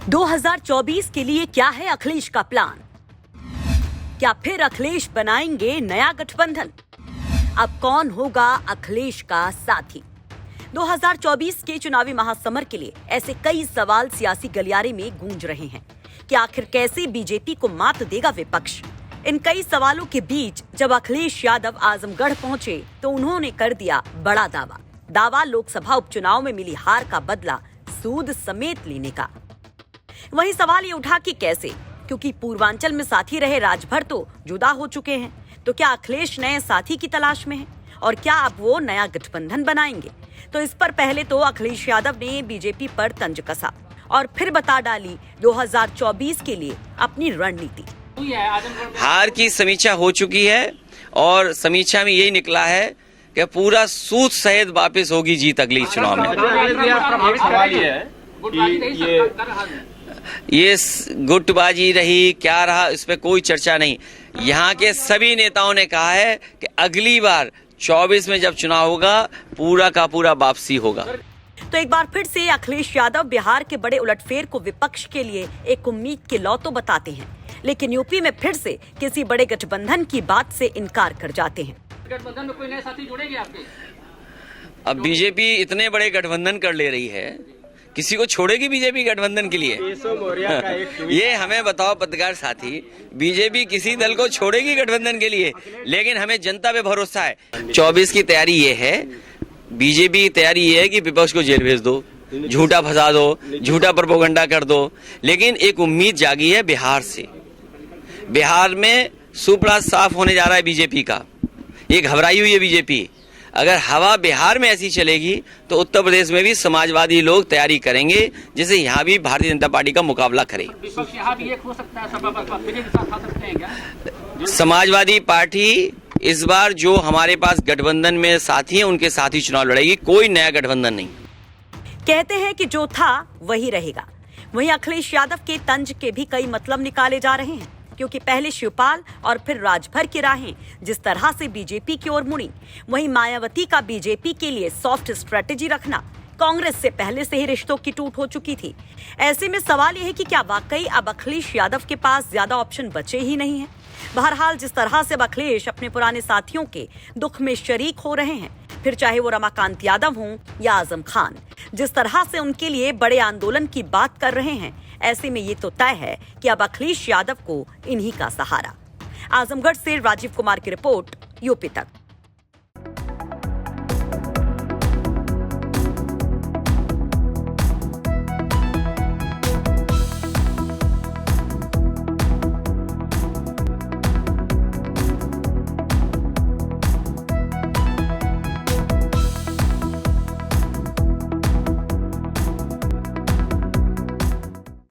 2024 के लिए क्या है अखिलेश का प्लान? क्या फिर अखिलेश बनाएंगे नया गठबंधन? अब कौन होगा अखिलेश का साथी? 2024 के चुनावी महासमर के लिए ऐसे कई सवाल सियासी गलियारे में गूंज रहे हैं कि आखिर कैसे बीजेपी को मात देगा विपक्ष। इन कई सवालों के बीच जब अखिलेश यादव आजमगढ़ पहुंचे तो उन्होंने कर दिया बड़ा दावा लोकसभा उपचुनाव में मिली हार का बदला सूद समेत लेने का। वहीं सवाल ये उठा कि कैसे, क्योंकि पूर्वांचल में साथी रहे राजभर तो जुदा हो चुके हैं। तो क्या अखिलेश नए साथी की तलाश में हैं? और क्या अब वो नया गठबंधन बनाएंगे? तो इस पर पहले तो अखिलेश यादव ने बीजेपी पर तंज कसा और फिर बता डाली 2024 के लिए अपनी रणनीति। हार की समीक्षा हो चुकी है और समीक्षा में यही निकला है कि पूरा सूद सहित वापस होगी जीत अगली चुनाव में। ये गुटबाजी रही क्या रहा, इस पे कोई चर्चा नहीं। यहाँ के सभी नेताओं ने कहा है कि अगली बार 24 में जब चुनाव होगा पूरा का पूरा वापसी होगा। तो एक बार फिर से अखिलेश यादव बिहार के बड़े उलटफेर को विपक्ष के लिए एक उम्मीद के लौ तो बताते हैं, लेकिन यूपी में फिर से किसी बड़े गठबंधन की बात से इनकार कर जाते हैं। गठबंधन में कोई नए साथी जुड़ेंगे आपके? अब बीजेपी इतने बड़े गठबंधन कर ले रही है, किसी को छोड़ेगी बीजेपी गठबंधन के लिए? ये हमें बताओ पत्रकार साथी, बीजेपी किसी दल को छोड़ेगी गठबंधन के लिए? लेकिन हमें जनता पे भरोसा है। 24 की तैयारी ये है, बीजेपी की तैयारी ये है कि विपक्ष को जेल भेज दो, झूठा फंसा दो, झूठा प्रोपेगेंडा कर दो। लेकिन एक उम्मीद जागी है बिहार से। बिहार में सुपड़ा साफ होने जा रहा है बीजेपी का। ये घबराई हुई है बीजेपी। अगर हवा बिहार में ऐसी चलेगी तो उत्तर प्रदेश में भी समाजवादी लोग तैयारी करेंगे, जिसे यहाँ भी भारतीय जनता पार्टी का मुकाबला करे। विपक्ष यहाँ भी एक हो सकता है, सपा बसपा फिर एक साथ आ सकते हैं क्या? समाजवादी पार्टी इस बार जो हमारे पास गठबंधन में साथी हैं उनके साथ ही चुनाव लड़ेगी, कोई नया गठबंधन नहीं। कहते हैं कि जो था वही रहेगा। वहीं अखिलेश यादव के तंज के भी कई मतलब निकाले जा रहे हैं, क्योंकि पहले शिवपाल और फिर राजभर की राहें जिस तरह से बीजेपी की ओर मुड़ी, वहीं मायावती का बीजेपी के लिए सॉफ्ट स्ट्रेटेजी रखना कांग्रेस से पहले से ही रिश्तों की टूट हो चुकी थी। ऐसे में सवाल यह है कि क्या वाकई अब अखिलेश यादव के पास ज्यादा ऑप्शन बचे ही नहीं है? बहरहाल जिस तरह से अब अखिलेश अपने पुराने साथियों के दुख में शरीक हो रहे हैं, फिर चाहे वो रमाकांत यादव हों या आजम खान, जिस तरह से उनके लिए बड़े आंदोलन की बात कर रहे हैं, ऐसे में ये तो तय है कि अब अखिलेश यादव को इन्हीं का सहारा। आजमगढ़ से राजीव कुमार की रिपोर्ट, यूपी तक।